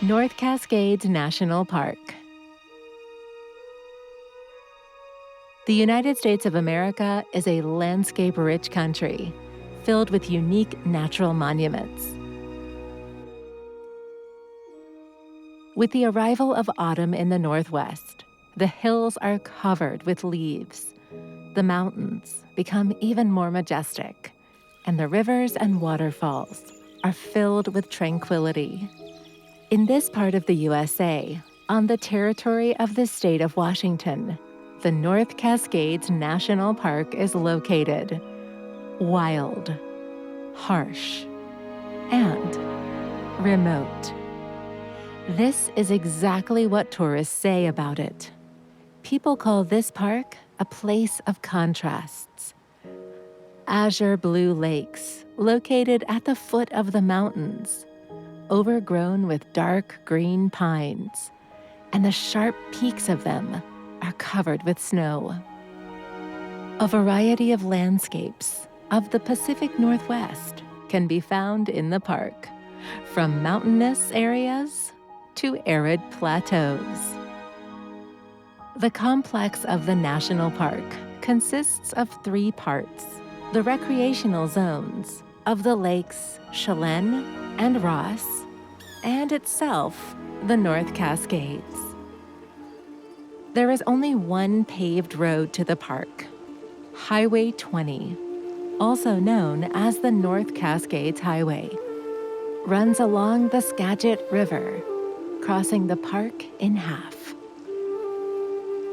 North Cascades National Park. The United States of America is a landscape-rich country filled with unique natural monuments. With the arrival of autumn in the Northwest, the hills are covered with leaves. The mountains become even more majestic, and the rivers and waterfalls are filled with tranquility. In this part of the USA, on the territory of the state of Washington, the North Cascades National Park is located. Wild, harsh, and remote. This is exactly what tourists say about it. People call this park a place of contrasts. Azure blue lakes, located at the foot of the mountains, overgrown with dark green pines, and the sharp peaks of them are covered with snow. A variety of landscapes of the Pacific Northwest can be found in the park, from mountainous areas to arid plateaus. The complex of the national park consists of 3 parts: the recreational zones of the lakes Chelan and Ross, and itself, the North Cascades. There is only one paved road to the park, Highway 20, also known as the North Cascades Highway, runs along the Skagit River, crossing the park in half.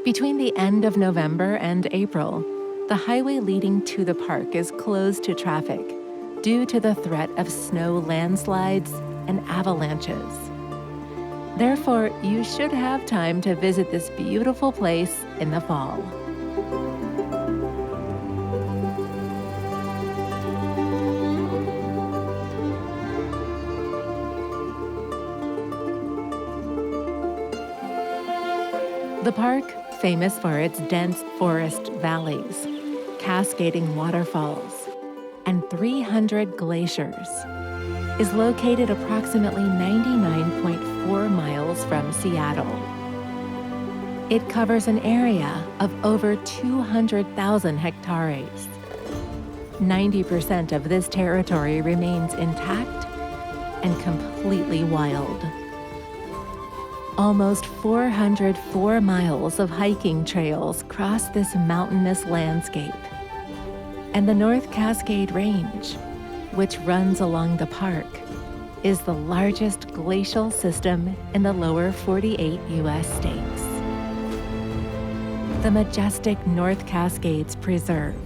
Between the end of November and April, the highway leading to the park is closed to traffic due to the threat of snow landslides and avalanches. Therefore, you should have time to visit this beautiful place in the fall. The park, famous for its dense forest valleys, cascading waterfalls, and 300 glaciers, is located approximately 99.4 miles from Seattle. It covers an area of over 200,000 hectares. 90% of this territory remains intact and completely wild. Almost 404 miles of hiking trails cross this mountainous landscape. And the North Cascade Range, which runs along the park, is the largest glacial system in the lower 48 U.S. states. The majestic North Cascades Preserve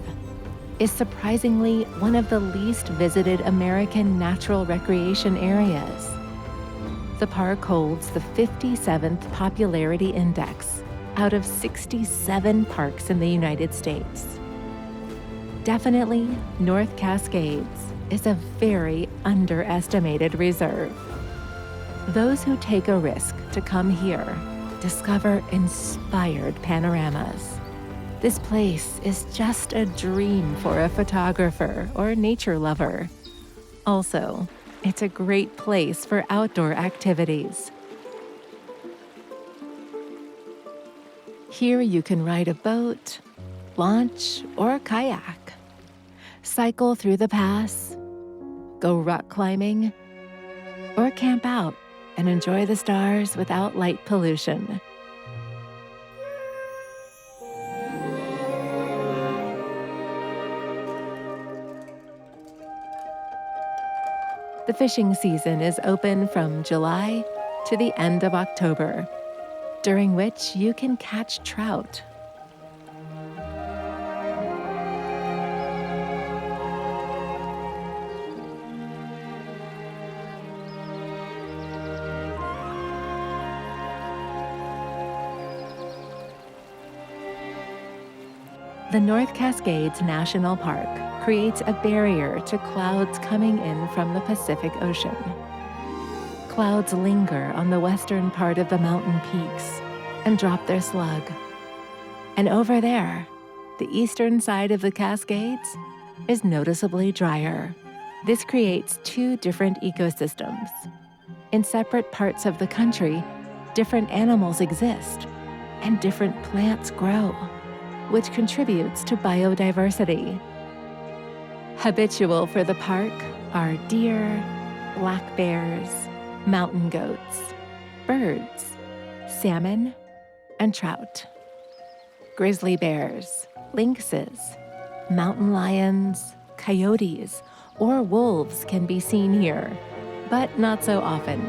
is surprisingly one of the least visited American natural recreation areas. The park holds the 57th popularity index out of 67 parks in the United States. Definitely, North Cascades is a very underestimated reserve. Those who take a risk to come here discover inspired panoramas. This place is just a dream for a photographer or nature lover. Also, it's a great place for outdoor activities. Here you can ride a boat, launch, or kayak, cycle through the pass, go rock climbing, or camp out and enjoy the stars without light pollution. The fishing season is open from July to the end of October, during which you can catch trout. The North Cascades National Park creates a barrier to clouds coming in from the Pacific Ocean. Clouds linger on the western part of the mountain peaks and drop their slug. And over there, the eastern side of the Cascades is noticeably drier. This creates 2 different ecosystems. In separate parts of the country, different animals exist and different plants grow, which contributes to biodiversity. Habitual for the park are deer, black bears, mountain goats, birds, salmon, and trout. Grizzly bears, lynxes, mountain lions, coyotes, or wolves can be seen here, but not so often.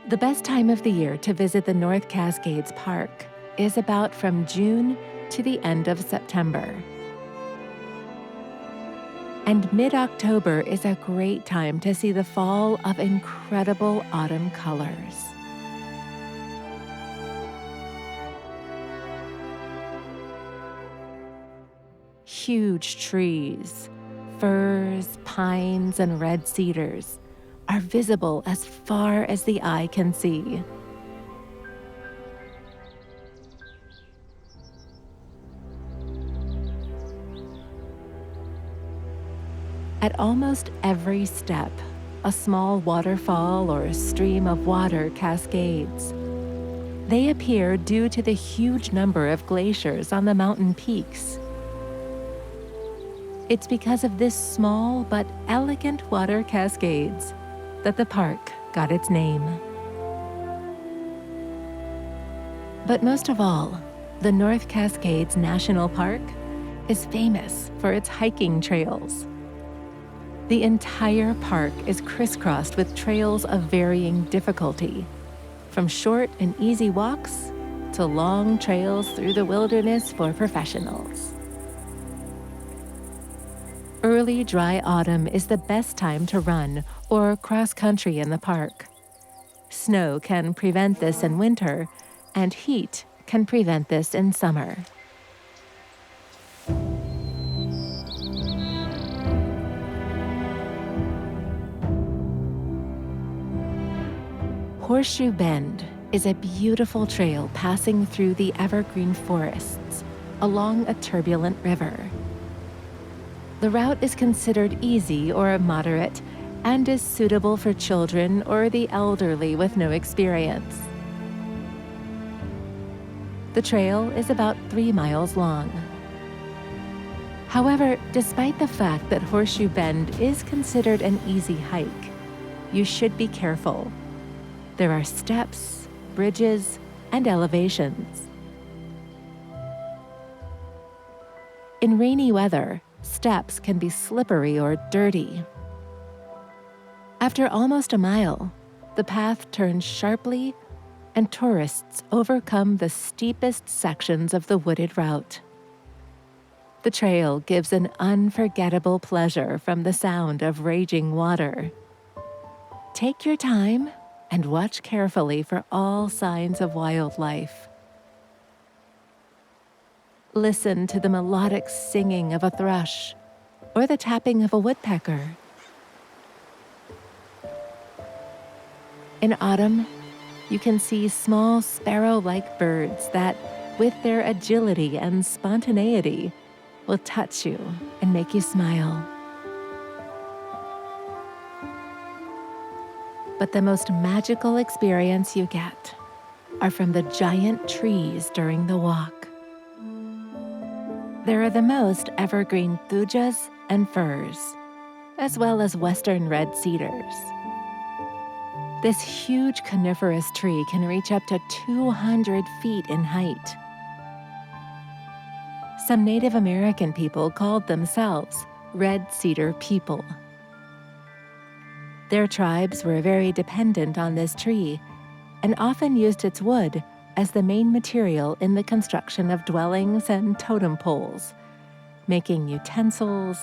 The best time of the year to visit the North Cascades Park is about from June to the end of September. And mid-October is a great time to see the fall of incredible autumn colors. Huge trees, firs, pines, and red cedars are visible as far as the eye can see. At almost every step, a small waterfall or a stream of water cascades. They appear due to the huge number of glaciers on the mountain peaks. It's because of this small but elegant water cascades that the park got its name. But most of all, the North Cascades National Park is famous for its hiking trails. The entire park is crisscrossed with trails of varying difficulty, from short and easy walks to long trails through the wilderness for professionals. Early dry autumn is the best time to run or cross-country in the park. Snow can prevent this in winter, and heat can prevent this in summer. Horseshoe Bend is a beautiful trail passing through the evergreen forests along a turbulent river. The route is considered easy or moderate and is suitable for children or the elderly with no experience. The trail is about 3 miles long. However, despite the fact that Horseshoe Bend is considered an easy hike, you should be careful. There are steps, bridges, and elevations. In rainy weather, steps can be slippery or dirty. After almost a mile, the path turns sharply and tourists overcome the steepest sections of the wooded route. The trail gives an unforgettable pleasure from the sound of raging water. Take your time and watch carefully for all signs of wildlife. Listen to the melodic singing of a thrush or the tapping of a woodpecker. In autumn, you can see small sparrow-like birds that, with their agility and spontaneity, will touch you and make you smile. But the most magical experience you get are from the giant trees during the walk. There are the most evergreen thujas and firs, as well as western red cedars. This huge coniferous tree can reach up to 200 feet in height. Some Native American people called themselves Red Cedar people. Their tribes were very dependent on this tree and often used its wood as the main material in the construction of dwellings and totem poles, making utensils,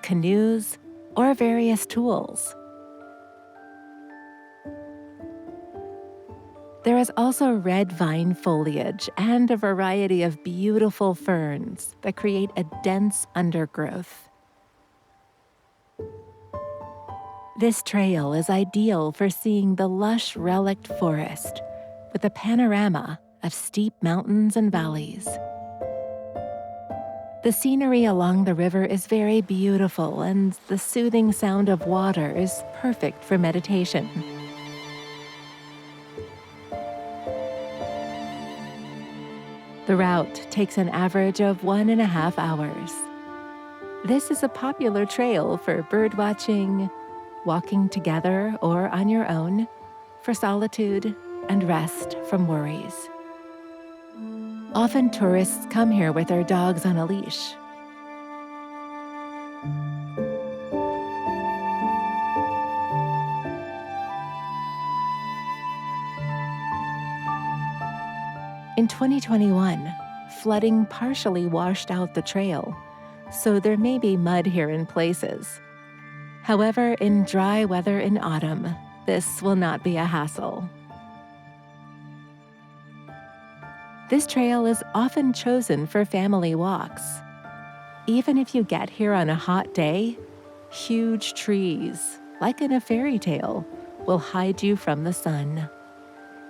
canoes, or various tools. There is also red vine foliage and a variety of beautiful ferns that create a dense undergrowth. This trail is ideal for seeing the lush relict forest with a panorama of steep mountains and valleys. The scenery along the river is very beautiful, and the soothing sound of water is perfect for meditation. The route takes an average of 1.5 hours. This is a popular trail for birdwatching, walking together or on your own, for solitude and rest from worries. Often tourists come here with their dogs on a leash. In 2021, flooding partially washed out the trail, so there may be mud here in places. However, in dry weather in autumn, this will not be a hassle. This trail is often chosen for family walks. Even if you get here on a hot day, huge trees, like in a fairy tale, will hide you from the sun.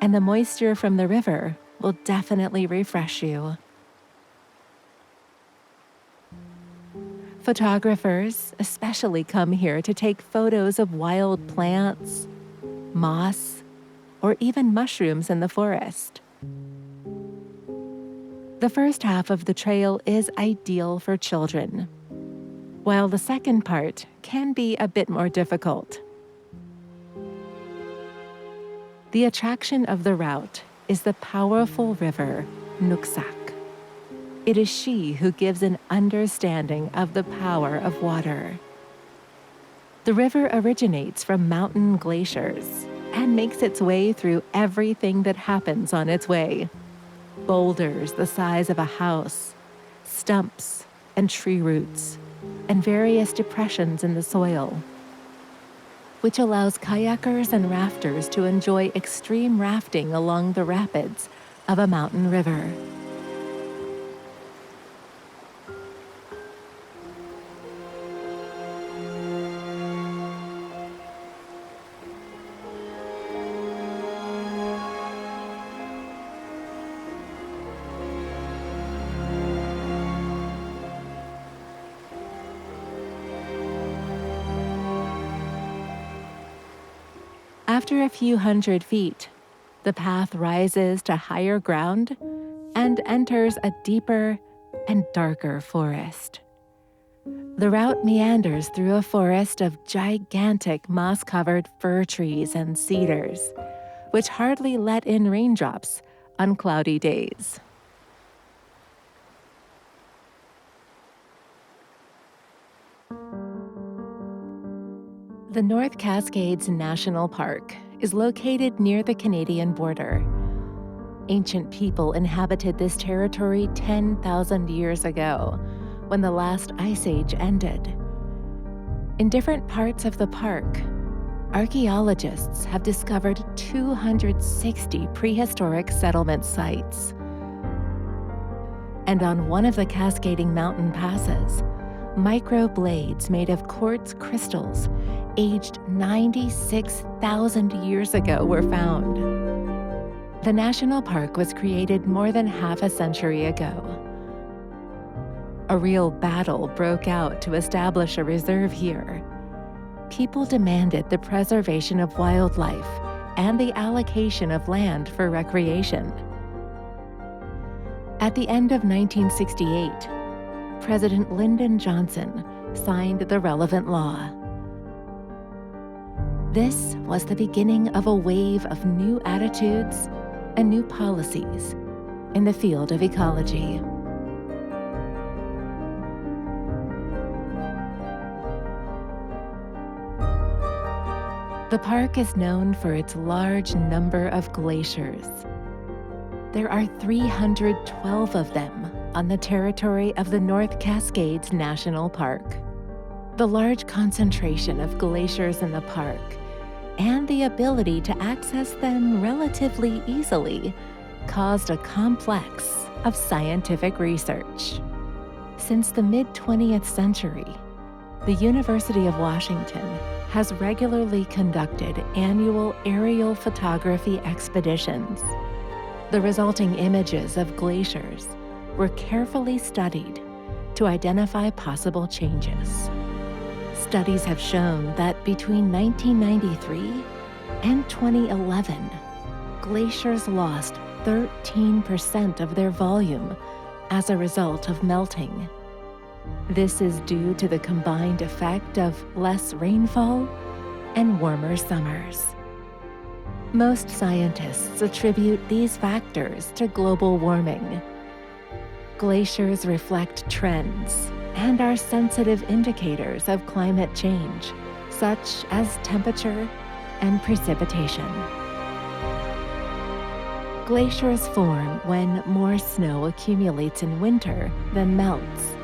And the moisture from the river will definitely refresh you. Photographers especially come here to take photos of wild plants, moss, or even mushrooms in the forest. The first half of the trail is ideal for children, while the second part can be a bit more difficult. The attraction of the route is the powerful river Nuksak. It is she who gives an understanding of the power of water. The river originates from mountain glaciers and makes its way through everything that happens on its way. Boulders the size of a house, stumps and tree roots, and various depressions in the soil, which allows kayakers and rafters to enjoy extreme rafting along the rapids of a mountain river. After a few hundred feet, the path rises to higher ground and enters a deeper and darker forest. The route meanders through a forest of gigantic moss-covered fir trees and cedars, which hardly let in raindrops on cloudy days. The North Cascades National Park is located near the Canadian border. Ancient people inhabited this territory 10,000 years ago, when the last ice age ended. In different parts of the park, archaeologists have discovered 260 prehistoric settlement sites. And on one of the cascading mountain passes, microblades made of quartz crystals aged 96,000 years ago were found. The national park was created more than half a century ago. A real battle broke out to establish a reserve here. People demanded the preservation of wildlife and the allocation of land for recreation. At the end of 1968, President Lyndon Johnson signed the relevant law. This was the beginning of a wave of new attitudes and new policies in the field of ecology. The park is known for its large number of glaciers. There are 312 of them on the territory of the North Cascades National Park. The large concentration of glaciers in the park and the ability to access them relatively easily caused a complex of scientific research. Since the mid-20th century, the University of Washington has regularly conducted annual aerial photography expeditions. The resulting images of glaciers were carefully studied to identify possible changes. Studies have shown that between 1993 and 2011, glaciers lost 13% of their volume as a result of melting. This is due to the combined effect of less rainfall and warmer summers. Most scientists attribute these factors to global warming. Glaciers reflect trends and are sensitive indicators of climate change, such as temperature and precipitation. Glaciers form when more snow accumulates in winter than melts.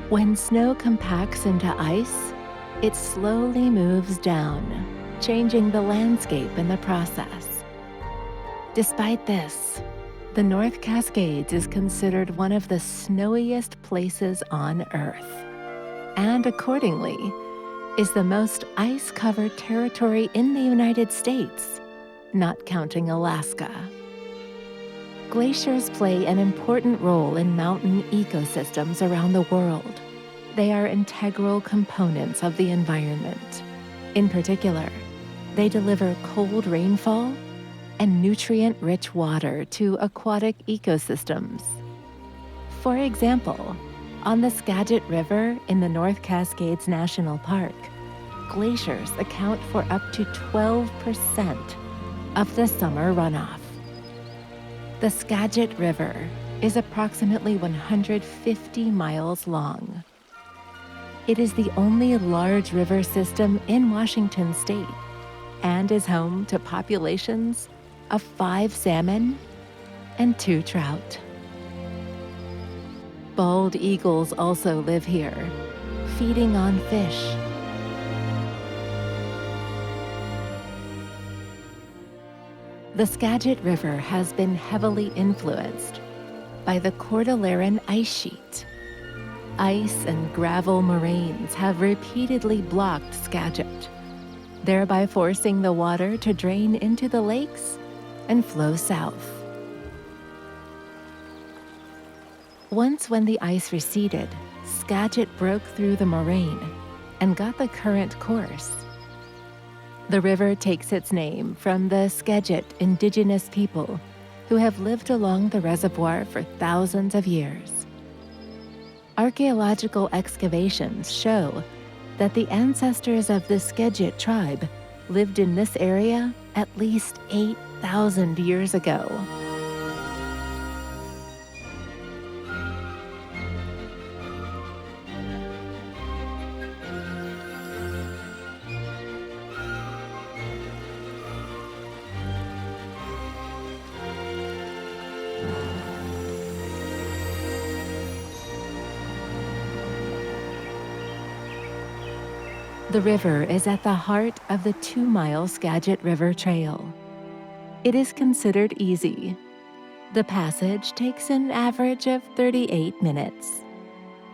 When snow compacts into ice, it slowly moves down, changing the landscape in the process. Despite this, the North Cascades is considered one of the snowiest places on Earth, and accordingly, is the most ice-covered territory in the United States, not counting Alaska. Glaciers play an important role in mountain ecosystems around the world. They are integral components of the environment. In particular, they deliver cold rainfall and nutrient-rich water to aquatic ecosystems. For example, on the Skagit River in the North Cascades National Park, glaciers account for up to 12% of the summer runoff. The Skagit River is approximately 150 miles long. It is the only large river system in Washington state and is home to populations of 5 salmon and 2 trout. Bald eagles also live here, feeding on fish. The Skagit River has been heavily influenced by the Cordilleran ice sheet. Ice and gravel moraines have repeatedly blocked Skagit, thereby forcing the water to drain into the lakes and flow south. Once when the ice receded, Skagit broke through the moraine and got the current course. The river takes its name from the Skagit Indigenous people who have lived along the reservoir for thousands of years. Archaeological excavations show that the ancestors of the Skagit tribe lived in this area at least 8,000 years ago. The river is at the heart of the 2-mile Skagit River Trail. It is considered easy. The passage takes an average of 38 minutes.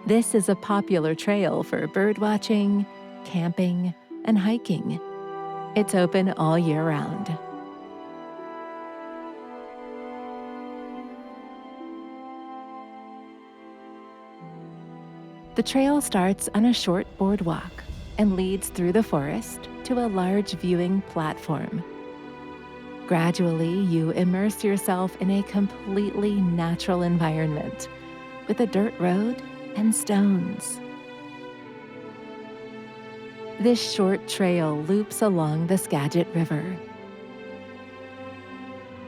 This is a popular trail for birdwatching, camping, and hiking. It's open all year round. The trail starts on a short boardwalk and leads through the forest to a large viewing platform. Gradually, you immerse yourself in a completely natural environment with a dirt road and stones. This short trail loops along the Skagit River.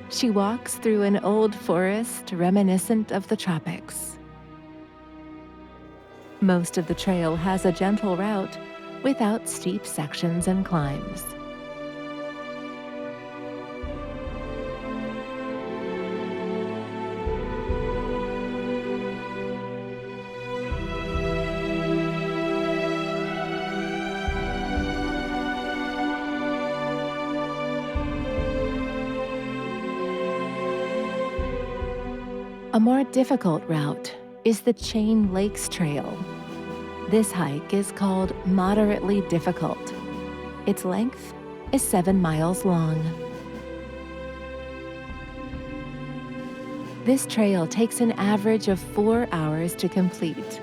She walks through an old forest reminiscent of the tropics. Most of the trail has a gentle route without steep sections and climbs. A more difficult route is the Chain Lakes Trail. This hike is called moderately difficult. Its length is 7 miles long. This trail takes an average of 4 hours to complete.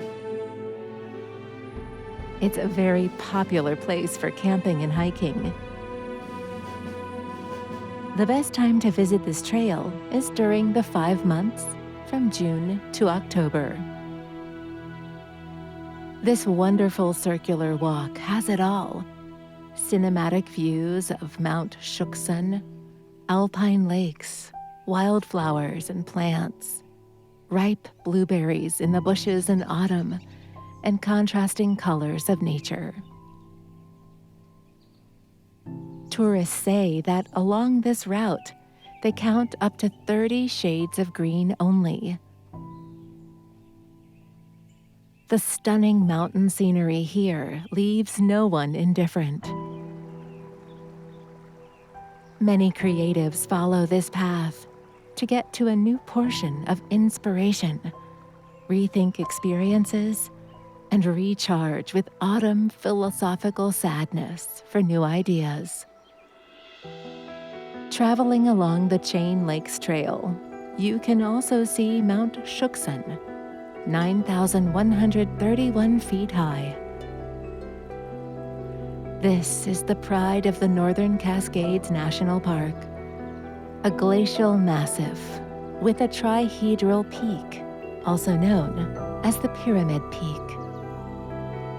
It's a very popular place for camping and hiking. The best time to visit this trail is during the 5 months from June to October. This wonderful circular walk has it all. Cinematic views of Mount Shuksan, alpine lakes, wildflowers and plants, ripe blueberries in the bushes in autumn, and contrasting colors of nature. Tourists say that along this route, they count up to 30 shades of green only. The stunning mountain scenery here leaves no one indifferent. Many creatives follow this path to get to a new portion of inspiration, rethink experiences, and recharge with autumn philosophical sadness for new ideas. Traveling along the Chain Lakes Trail, you can also see Mount Shuksan, 9,131 feet high. This is the pride of the North Cascades National Park, a glacial massif with a trihedral peak, also known as the Pyramid Peak.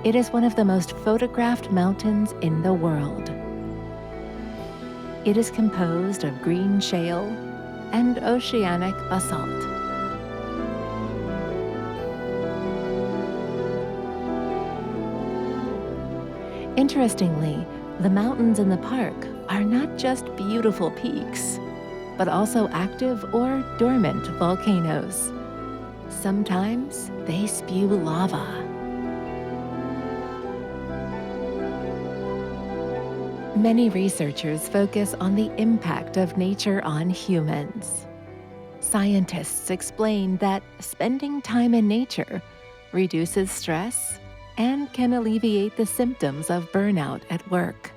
It is one of the most photographed mountains in the world. It is composed of green shale and oceanic basalt. Interestingly, the mountains in the park are not just beautiful peaks, but also active or dormant volcanoes. Sometimes they spew lava. Many researchers focus on the impact of nature on humans. Scientists explain that spending time in nature reduces stress and can alleviate the symptoms of burnout at work.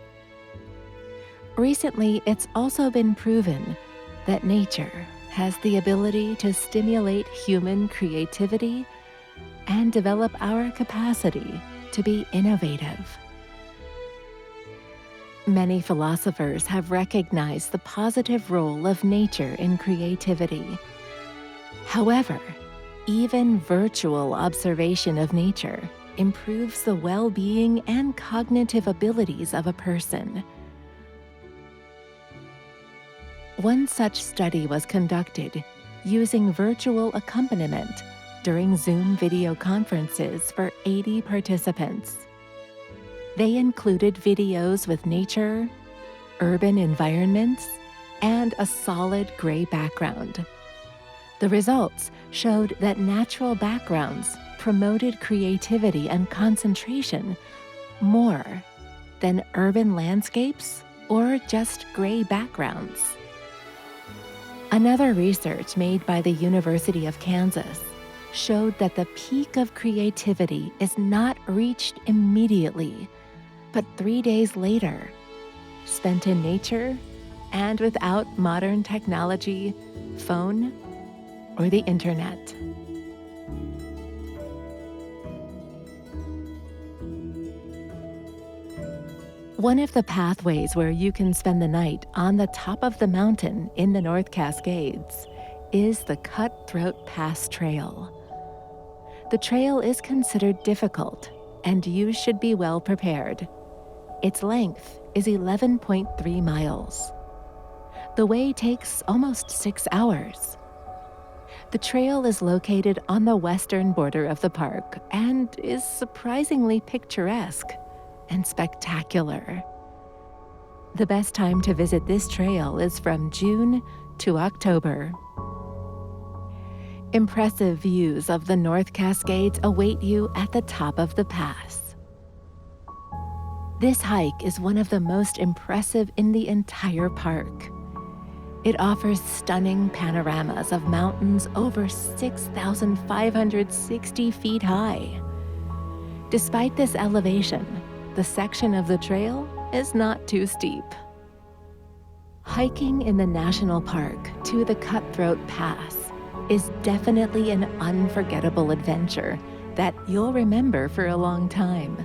Recently, it's also been proven that nature has the ability to stimulate human creativity and develop our capacity to be innovative. Many philosophers have recognized the positive role of nature in creativity. However, even virtual observation of nature improves the well-being and cognitive abilities of a person. One such study was conducted using virtual accompaniment during Zoom video conferences for 80 participants. They included videos with nature, urban environments, and a solid gray background. The results showed that natural backgrounds promoted creativity and concentration more than urban landscapes or just gray backgrounds. Another research made by the University of Kansas showed that the peak of creativity is not reached immediately, but 3 days later, spent in nature and without modern technology, phone, or the internet. One of the pathways where you can spend the night on the top of the mountain in the North Cascades is the Cutthroat Pass Trail. The trail is considered difficult, and you should be well prepared. Its length is 11.3 miles. The way takes almost 6 hours. The trail is located on the western border of the park and is surprisingly picturesque and spectacular. The best time to visit this trail is from June to October. Impressive views of the North Cascades await you at the top of the pass. This hike is one of the most impressive in the entire park. It offers stunning panoramas of mountains over 6,560 feet high. Despite this elevation, the section of the trail is not too steep. Hiking in the national park to the Cutthroat Pass is definitely an unforgettable adventure that you'll remember for a long time.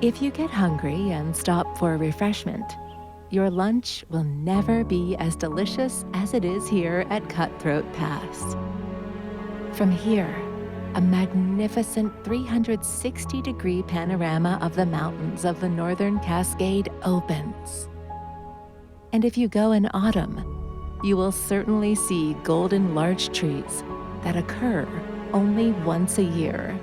If you get hungry and stop for refreshment, your lunch will never be as delicious as it is here at Cutthroat Pass. From here, a magnificent 360-degree panorama of the mountains of the Northern Cascade opens. And if you go in autumn, you will certainly see golden larch trees that occur only once a year.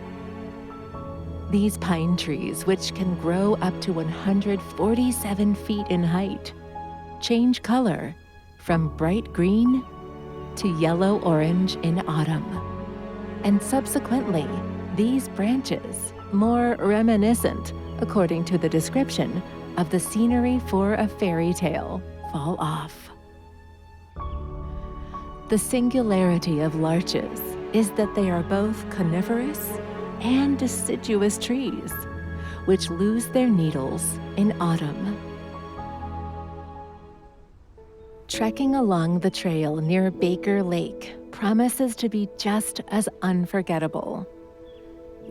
These pine trees, which can grow up to 147 feet in height, change color from bright green to yellow-orange in autumn. And subsequently, these branches, more reminiscent, according to the description, of the scenery for a fairy tale, fall off. The singularity of larches is that they are both coniferous and deciduous trees, which lose their needles in autumn. Trekking along the trail near Baker Lake promises to be just as unforgettable.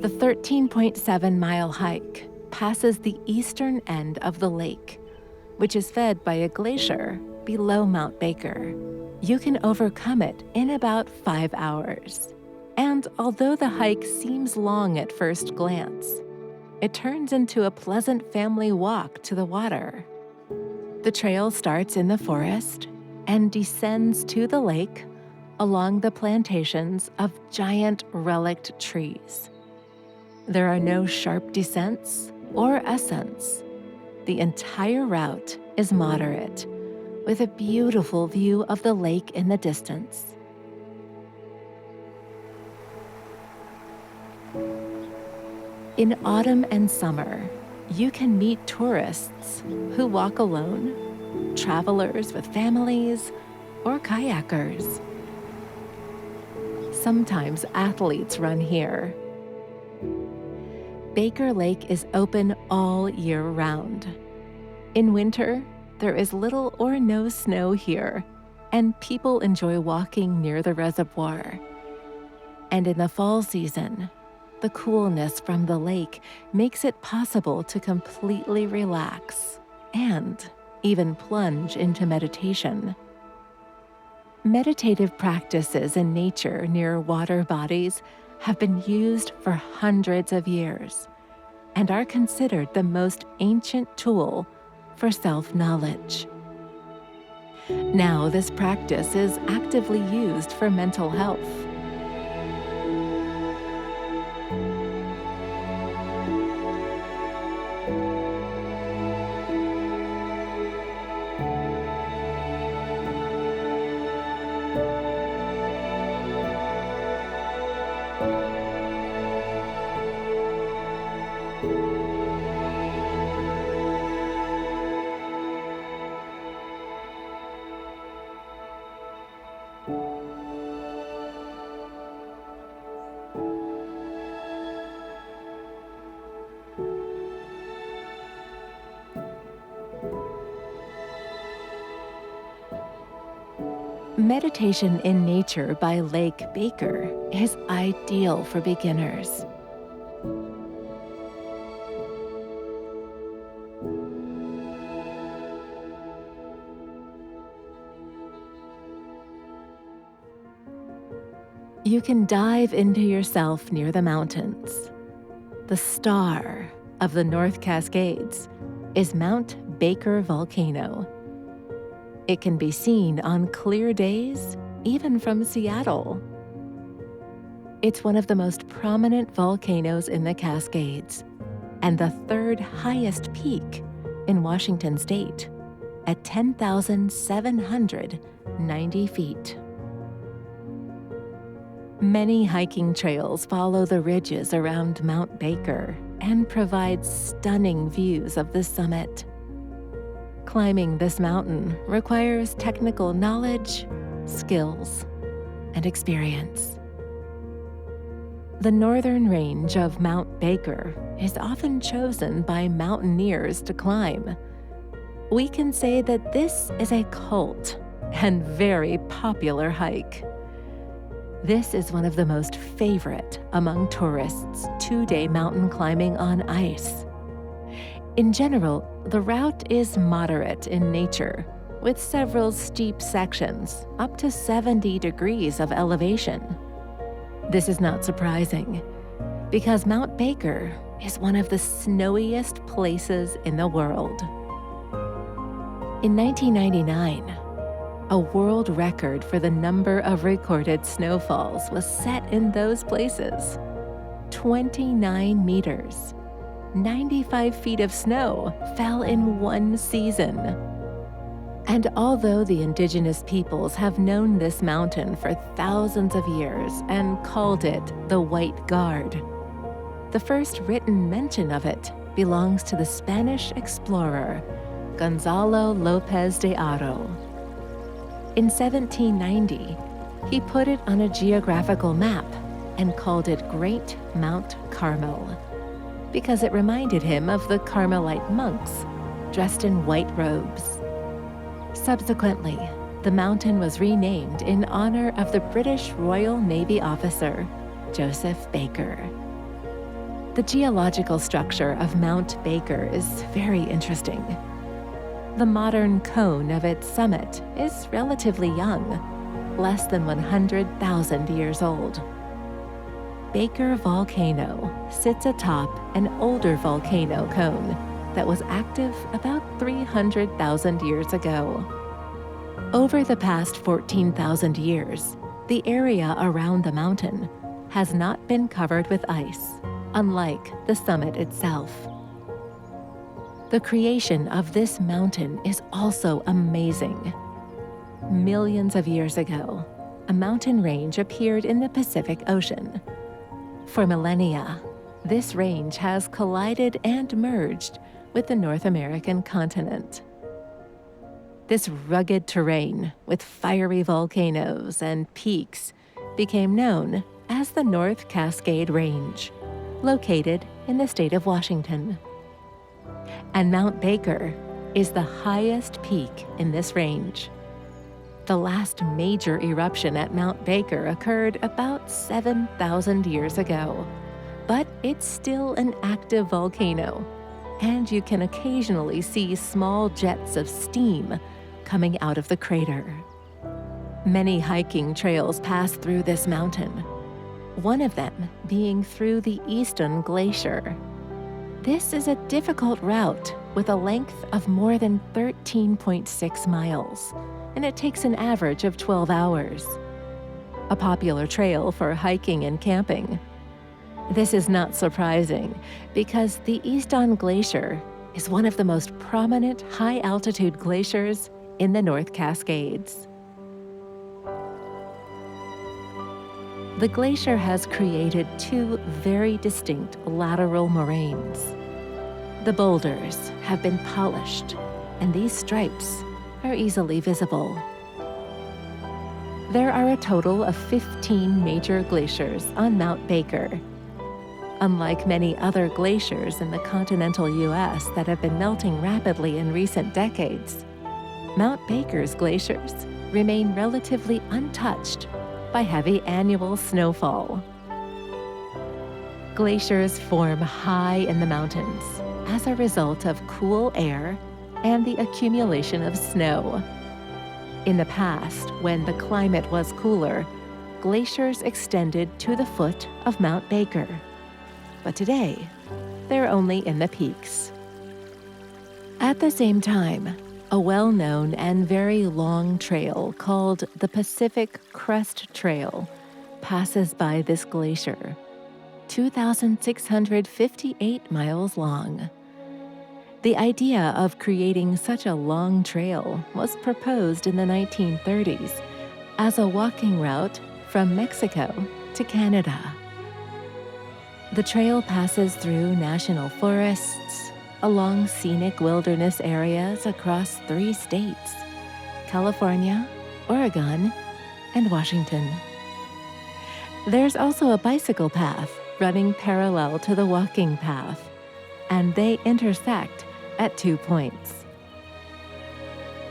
The 13.7-mile hike passes the eastern end of the lake, which is fed by a glacier below Mount Baker. You can overcome it in about 5 hours. And although the hike seems long at first glance, it turns into a pleasant family walk to the water. The trail starts in the forest and descends to the lake along the plantations of giant relict trees. There are no sharp descents or ascents. The entire route is moderate, with a beautiful view of the lake in the distance. In autumn and summer, you can meet tourists who walk alone, travelers with families, or kayakers. Sometimes athletes run here. Baker Lake is open all year round. In winter, there is little or no snow here, and people enjoy walking near the reservoir. And in the fall season, the coolness from the lake makes it possible to completely relax and even plunge into meditation. Meditative practices in nature near water bodies have been used for hundreds of years and are considered the most ancient tool for self-knowledge. Now, this practice is actively used for mental health. Meditation in nature by Lake Baker is ideal for beginners. You can dive into yourself near the mountains. The star of the North Cascades is Mount Baker Volcano. It can be seen on clear days, even from Seattle. It's one of the most prominent volcanoes in the Cascades and the third highest peak in Washington state at 10,790 feet. Many hiking trails follow the ridges around Mount Baker and provide stunning views of the summit. climbing this mountain requires technical knowledge, skills, and experience. The northern range of Mount Baker is often chosen by mountaineers to climb. We can say that this is a cult and very popular hike. This is one of the most favorite among tourists' 2-day mountain climbing on ice. In general, the route is moderate in nature, with several steep sections up to 70 degrees of elevation. This is not surprising, because Mount Baker is one of the snowiest places in the world. In 1999, a world record for the number of recorded snowfalls was set in those places. 29 meters, 95 feet of snow fell in one season. And although the Indigenous peoples have known this mountain for thousands of years and called it the White Guard, the first written mention of it belongs to the Spanish explorer Gonzalo López de Haro. In 1790, he put it on a geographical map and called it Great Mount Carmel, because it reminded him of the Carmelite monks dressed in white robes. Subsequently, the mountain was renamed in honor of the British Royal Navy officer, Joseph Baker. The geological structure of Mount Baker is very interesting. The modern cone of its summit is relatively young, less than 100,000 years old. Baker Volcano sits atop an older volcano cone that was active about 300,000 years ago. Over the past 14,000 years, the area around the mountain has not been covered with ice, unlike the summit itself. The creation of this mountain is also amazing. Millions of years ago, a mountain range appeared in the Pacific Ocean. For millennia, this range has collided and merged with the North American continent. This rugged terrain with fiery volcanoes and peaks became known as the North Cascade Range, located in the state of Washington. And Mount Baker is the highest peak in this range. The last major eruption at Mount Baker occurred about 7,000 years ago, but it's still an active volcano, and you can occasionally see small jets of steam coming out of the crater. Many hiking trails pass through this mountain, one of them being through the Easton Glacier. This is a difficult route with a length of more than 13.6 miles, and it takes an average of 12 hours. A popular trail for hiking and camping. This is not surprising because the Easton Glacier is one of the most prominent high-altitude glaciers in the North Cascades. The glacier has created two very distinct lateral moraines. The boulders have been polished, and these stripes are easily visible. There are a total of 15 major glaciers on Mount Baker. Unlike many other glaciers in the continental U.S. that have been melting rapidly in recent decades, Mount Baker's glaciers remain relatively untouched by heavy annual snowfall. Glaciers form high in the mountains as a result of cool air and the accumulation of snow. In the past, when the climate was cooler, glaciers extended to the foot of Mount Baker. But today, they're only in the peaks. At the same time, a well-known and very long trail called the Pacific Crest Trail passes by this glacier, 2,658 miles long. The idea of creating such a long trail was proposed in the 1930s as a walking route from Mexico to Canada. The trail passes through national forests, along scenic wilderness areas across 3 states: California, Oregon, and Washington. There's also a bicycle path running parallel to the walking path, and they intersect at 2 points.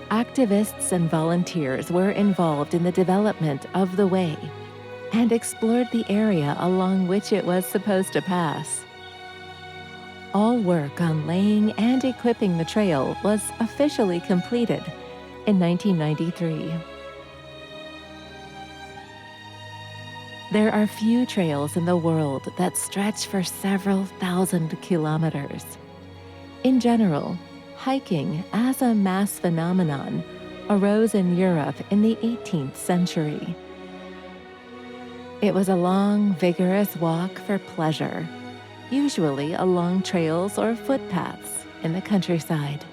Activists and volunteers were involved in the development of the way and explored the area along which it was supposed to pass. All work on laying and equipping the trail was officially completed in 1993. There are few trails in the world that stretch for several thousand kilometers. In general, hiking as a mass phenomenon arose in Europe in the 18th century. It was a long, vigorous walk for pleasure, usually along trails or footpaths in the countryside.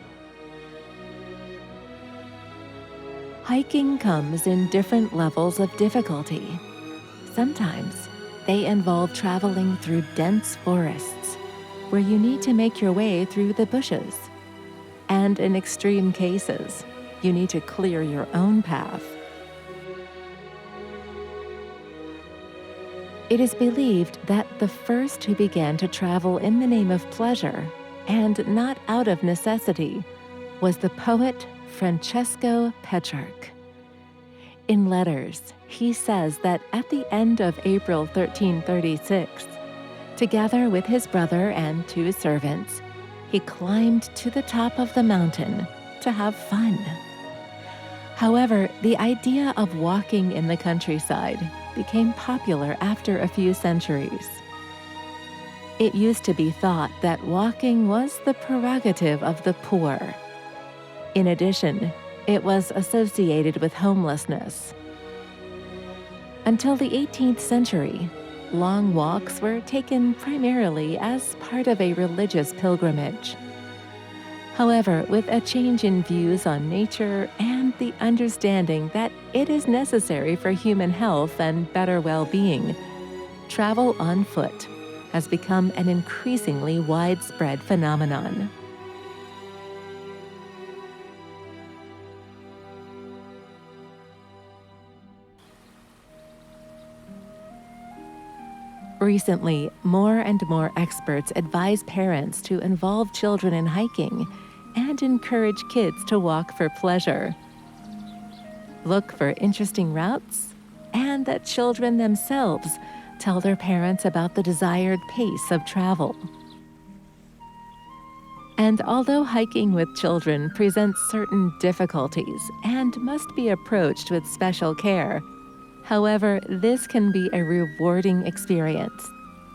Hiking comes in different levels of difficulty. Sometimes they involve traveling through dense forests where you need to make your way through the bushes. And in extreme cases, you need to clear your own path. It is believed that the first who began to travel in the name of pleasure and not out of necessity was the poet Francesco Petrarch. In letters, he says that at the end of April 1336, together with his brother and 2 servants, he climbed to the top of the mountain to have fun. However, the idea of walking in the countryside became popular after a few centuries. It used to be thought that walking was the prerogative of the poor. In addition, it was associated with homelessness. Until the 18th century, long walks were taken primarily as part of a religious pilgrimage. However, with a change in views on nature and the understanding that it is necessary for human health and better well-being, travel on foot has become an increasingly widespread phenomenon. Recently, more and more experts advise parents to involve children in hiking and encourage kids to walk for pleasure. Look for interesting routes and that children themselves tell their parents about the desired pace of travel. And although hiking with children presents certain difficulties and must be approached with special care, however, this can be a rewarding experience,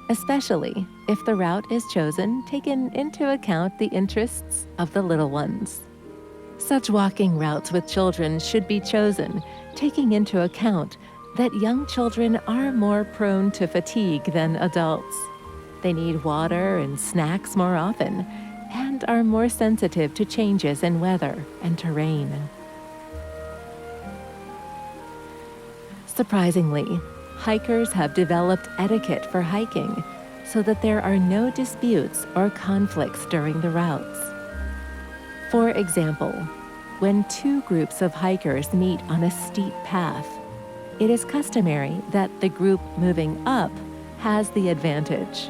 especially if the route is chosen taking into account the interests of the little ones. Such walking routes with children should be chosen taking into account that young children are more prone to fatigue than adults. They need water and snacks more often and are more sensitive to changes in weather and terrain. Surprisingly, hikers have developed etiquette for hiking so that there are no disputes or conflicts during the routes. For example, when 2 groups of hikers meet on a steep path, it is customary that the group moving up has the advantage.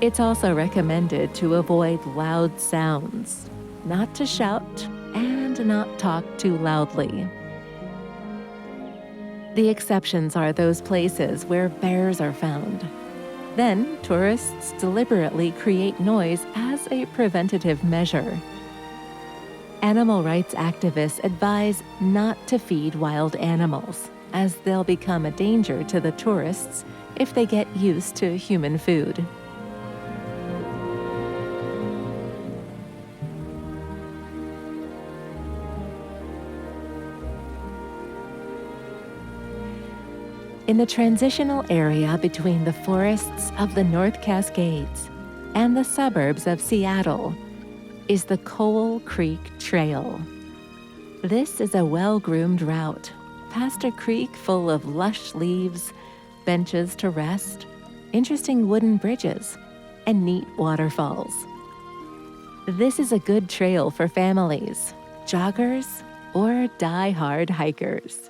It's also recommended to avoid loud sounds, not to shout, and not talk too loudly. The exceptions are those places where bears are found. Then, tourists deliberately create noise as a preventative measure. Animal rights activists advise not to feed wild animals, as they'll become a danger to the tourists if they get used to human food. In the transitional area between the forests of the North Cascades and the suburbs of Seattle is the Coal Creek Trail. This is a well-groomed route past a creek full of lush leaves, benches to rest, interesting wooden bridges, and neat waterfalls. This is a good trail for families, joggers, or die-hard hikers.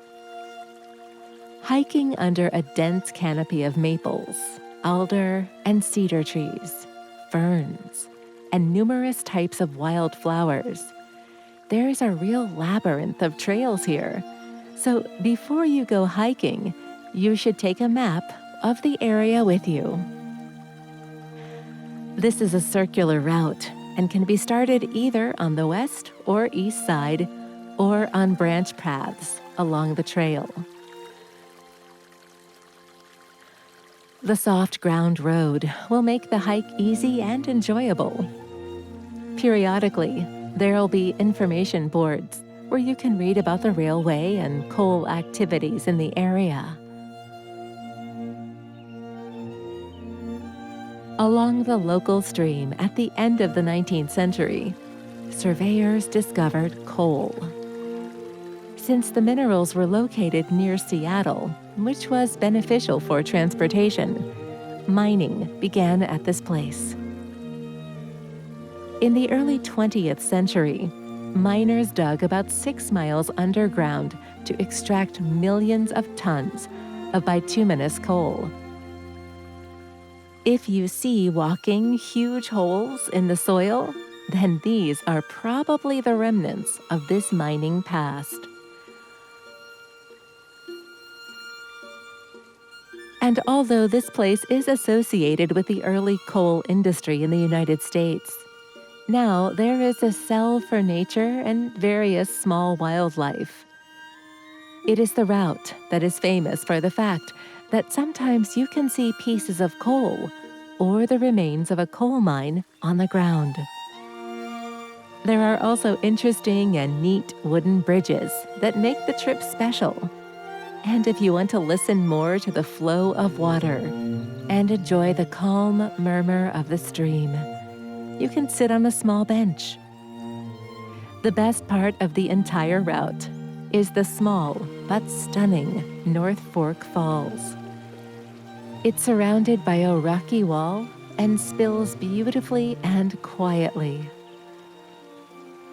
Hiking under a dense canopy of maples, alder, and cedar trees, ferns, and numerous types of wildflowers, there's a real labyrinth of trails here. So before you go hiking, you should take a map of the area with you. This is a circular route and can be started either on the west or east side or on branch paths along the trail. The soft ground road will make the hike easy and enjoyable. Periodically, there'll be information boards where you can read about the railway and coal activities in the area. Along the local stream at the end of the 19th century, surveyors discovered coal. Since the minerals were located near Seattle, which was beneficial for transportation, mining began at this place. In the early 20th century, miners dug about 6 miles underground to extract millions of tons of bituminous coal. If you see walking huge holes in the soil, then these are probably the remnants of this mining past. And although this place is associated with the early coal industry in the United States, now there is a cell for nature and various small wildlife. It is the route that is famous for the fact that sometimes you can see pieces of coal or the remains of a coal mine on the ground. There are also interesting and neat wooden bridges that make the trip special. And if you want to listen more to the flow of water and enjoy the calm murmur of the stream, you can sit on a small bench. The best part of the entire route is the small but stunning North Fork Falls. It's surrounded by a rocky wall and spills beautifully and quietly.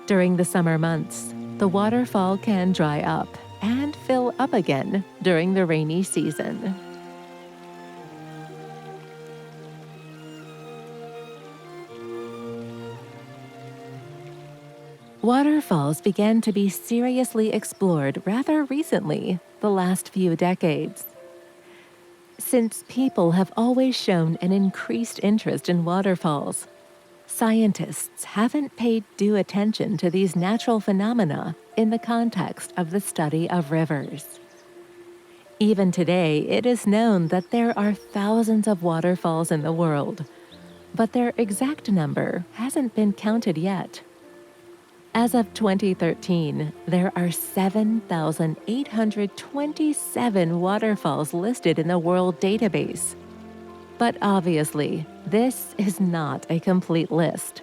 During the summer months, the waterfall can dry up and fill up again during the rainy season. Waterfalls began to be seriously explored rather recently, the last few decades. Since people have always shown an increased interest in waterfalls, scientists haven't paid due attention to these natural phenomena in the context of the study of rivers. Even today, it is known that there are thousands of waterfalls in the world, but their exact number hasn't been counted yet. As of 2013, there are 7,827 waterfalls listed in the world database. But obviously, this is not a complete list.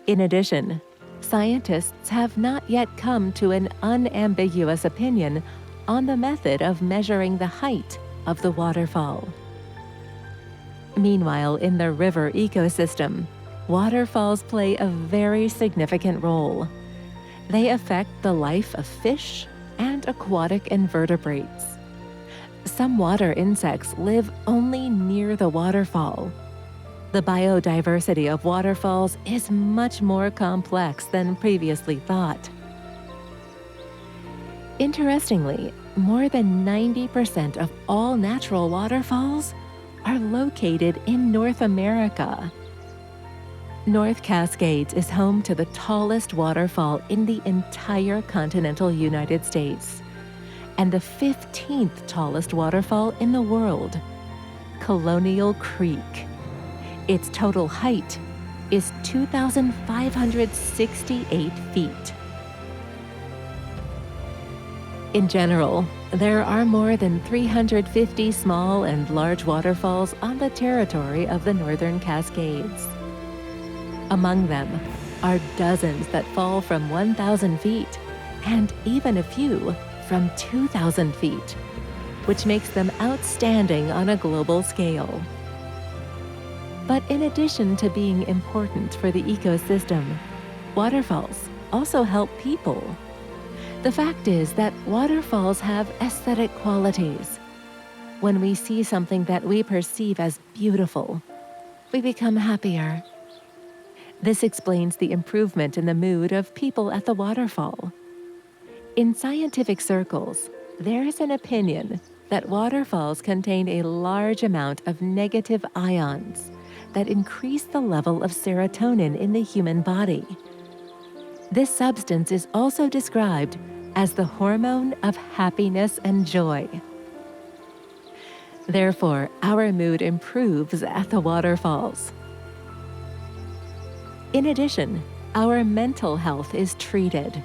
In addition, scientists have not yet come to an unambiguous opinion on the method of measuring the height of the waterfall. Meanwhile, in the river ecosystem, waterfalls play a very significant role. They affect the life of fish and aquatic invertebrates. Some water insects live only near the waterfall. The biodiversity of waterfalls is much more complex than previously thought. Interestingly, more than 90% of all natural waterfalls are located in North America. North Cascades is home to the tallest waterfall in the entire continental United States and the 15th tallest waterfall in the world, Colonial Creek. Its total height is 2,568 feet. In general, there are more than 350 small and large waterfalls on the territory of the Northern Cascades. Among them are dozens that fall from 1,000 feet and even a few from 2,000 feet, which makes them outstanding on a global scale. But in addition to being important for the ecosystem, waterfalls also help people. The fact is that waterfalls have aesthetic qualities. When we see something that we perceive as beautiful, we become happier. This explains the improvement in the mood of people at the waterfall. In scientific circles, there is an opinion that waterfalls contain a large amount of negative ions that increase the level of serotonin in the human body. This substance is also described as the hormone of happiness and joy. Therefore, our mood improves at the waterfalls. In addition, our mental health is treated,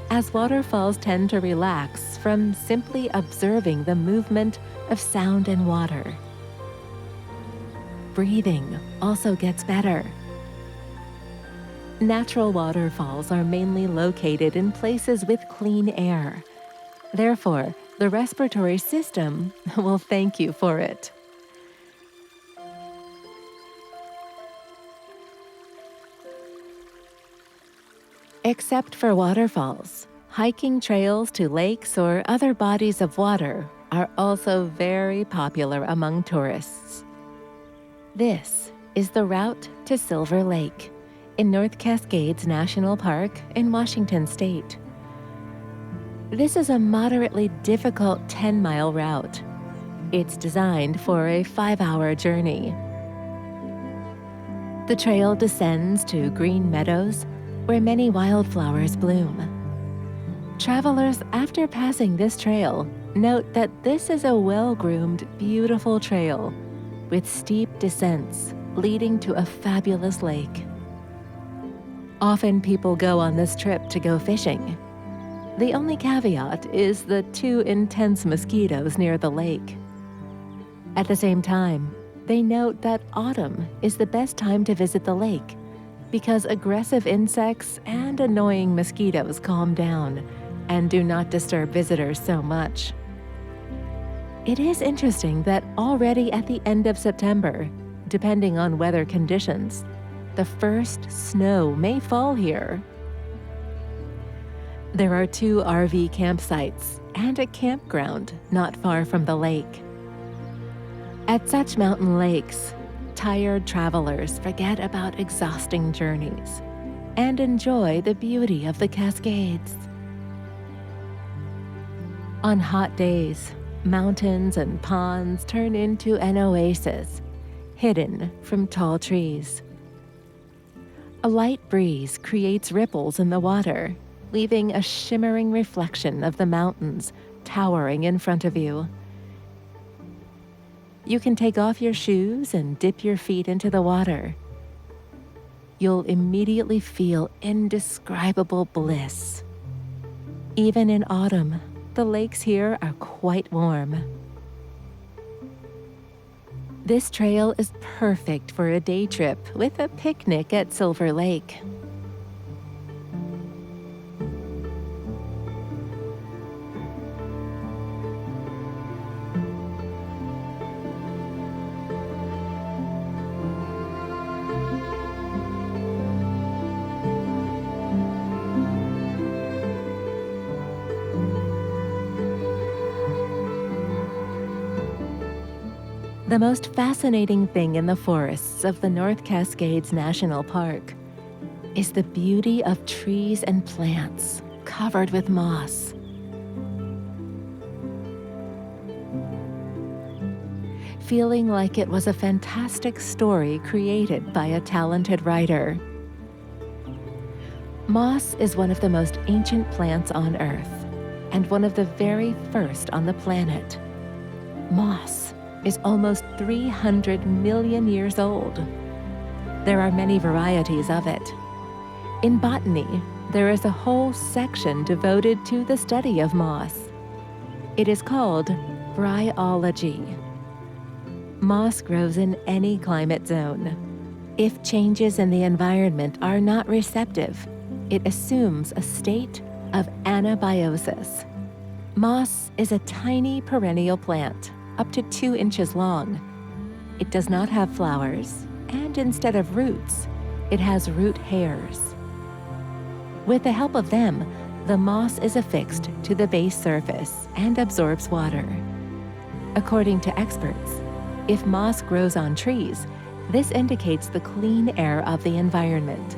as waterfalls tend to relax from simply observing the movement of sound and water. Breathing also gets better. Natural waterfalls are mainly located in places with clean air. Therefore, the respiratory system will thank you for it. Except for waterfalls, hiking trails to lakes or other bodies of water are also very popular among tourists. This is the route to Silver Lake in North Cascades National Park in Washington State. This is a moderately difficult 10-mile route. It's designed for a 5-hour journey. The trail descends to green meadows where many wildflowers bloom. Travelers, after passing this trail, note that this is a well-groomed, beautiful trail with steep descents leading to a fabulous lake. Often people go on this trip to go fishing. The only caveat is the 2 intense mosquitoes near the lake. At the same time, they note that autumn is the best time to visit the lake because aggressive insects and annoying mosquitoes calm down and do not disturb visitors so much. It is interesting that already at the end of September, depending on weather conditions, the first snow may fall here. There are 2 RV campsites and a campground not far from the lake. At such mountain lakes, tired travelers forget about exhausting journeys and enjoy the beauty of the Cascades. On hot days, mountains and ponds turn into an oasis, hidden from tall trees. A light breeze creates ripples in the water, leaving a shimmering reflection of the mountains towering in front of you. You can take off your shoes and dip your feet into the water. You'll immediately feel indescribable bliss. Even in autumn, the lakes here are quite warm. This trail is perfect for a day trip with a picnic at Silver Lake. The most fascinating thing in the forests of the North Cascades National Park is the beauty of trees and plants covered with moss. Feeling like it was a fantastic story created by a talented writer. Moss is one of the most ancient plants on Earth and one of the very first on the planet. Moss is almost 300 million years old. There are many varieties of it. In botany, there is a whole section devoted to the study of moss. It is called bryology. Moss grows in any climate zone. If changes in the environment are not receptive, it assumes a state of anabiosis. Moss is a tiny perennial plant, up to 2 inches long. It does not have flowers, and instead of roots, it has root hairs. With the help of them, the moss is affixed to the base surface and absorbs water. According to experts, if moss grows on trees, this indicates the clean air of the environment.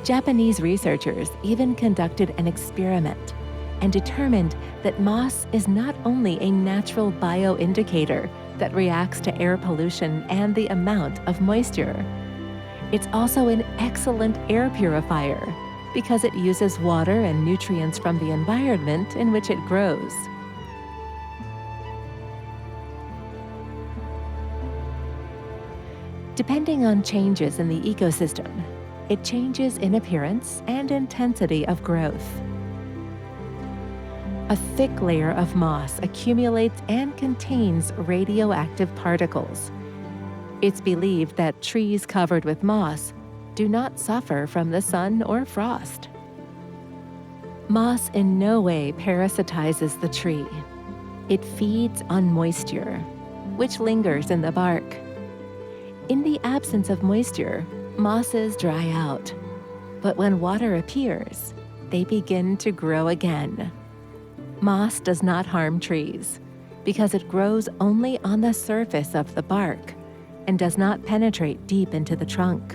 Japanese researchers even conducted an experiment and determined that moss is not only a natural bioindicator that reacts to air pollution and the amount of moisture, it's also an excellent air purifier because it uses water and nutrients from the environment in which it grows. Depending on changes in the ecosystem, it changes in appearance and intensity of growth. A thick layer of moss accumulates and contains radioactive particles. It's believed that trees covered with moss do not suffer from the sun or frost. Moss in no way parasitizes the tree. It feeds on moisture, which lingers in the bark. In the absence of moisture, mosses dry out, but when water appears, they begin to grow again. Moss does not harm trees because it grows only on the surface of the bark and does not penetrate deep into the trunk.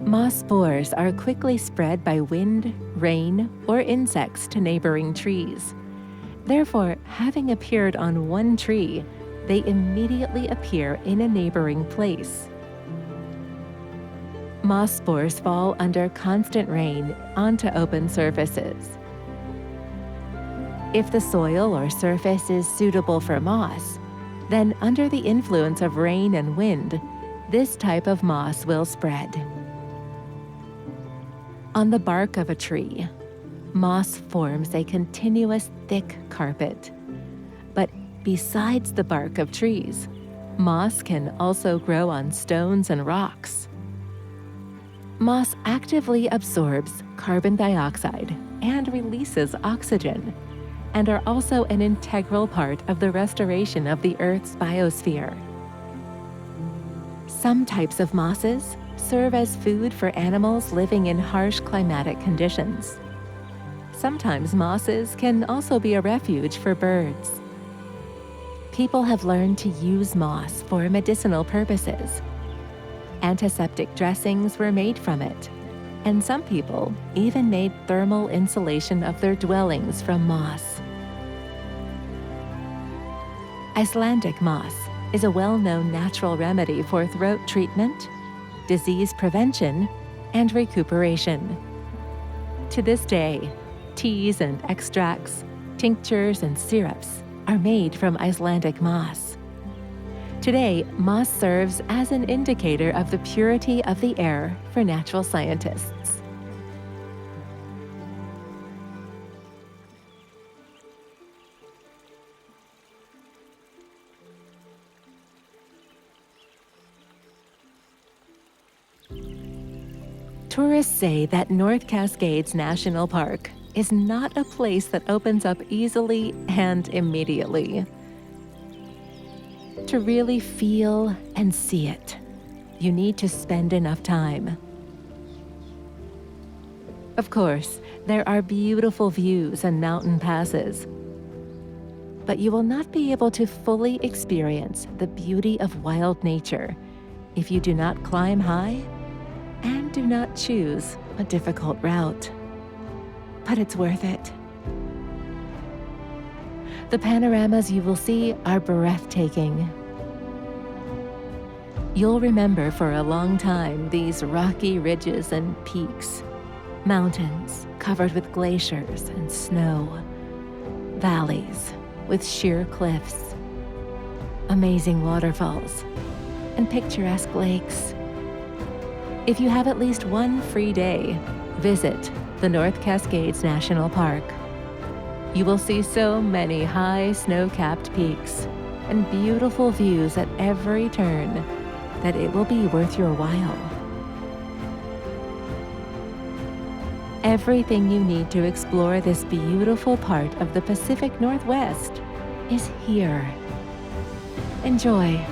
Moss spores are quickly spread by wind, rain, or insects to neighboring trees. Therefore, having appeared on one tree, they immediately appear in a neighboring place. Moss spores fall under constant rain onto open surfaces. If the soil or surface is suitable for moss, then under the influence of rain and wind, this type of moss will spread. On the bark of a tree, moss forms a continuous thick carpet. But besides the bark of trees, moss can also grow on stones and rocks. Moss actively absorbs carbon dioxide and releases oxygen, and are also an integral part of the restoration of the Earth's biosphere. Some types of mosses serve as food for animals living in harsh climatic conditions. Sometimes mosses can also be a refuge for birds. People have learned to use moss for medicinal purposes. Antiseptic dressings were made from it, and some people even made thermal insulation of their dwellings from moss. Icelandic moss is a well-known natural remedy for throat treatment, disease prevention, and recuperation. To this day, teas and extracts, tinctures and syrups are made from Icelandic moss. Today, moss serves as an indicator of the purity of the air for natural scientists. Tourists say that North Cascades National Park is not a place that opens up easily and immediately. To really feel and see it, you need to spend enough time. Of course, there are beautiful views and mountain passes, but you will not be able to fully experience the beauty of wild nature if you do not climb high and do not choose a difficult route. But it's worth it. The panoramas you will see are breathtaking. You'll remember for a long time these rocky ridges and peaks, mountains covered with glaciers and snow, valleys with sheer cliffs, amazing waterfalls, and picturesque lakes. If you have at least one free day, visit the North Cascades National Park. You will see so many high snow-capped peaks and beautiful views at every turn that it will be worth your while. Everything you need to explore this beautiful part of the Pacific Northwest is here. Enjoy.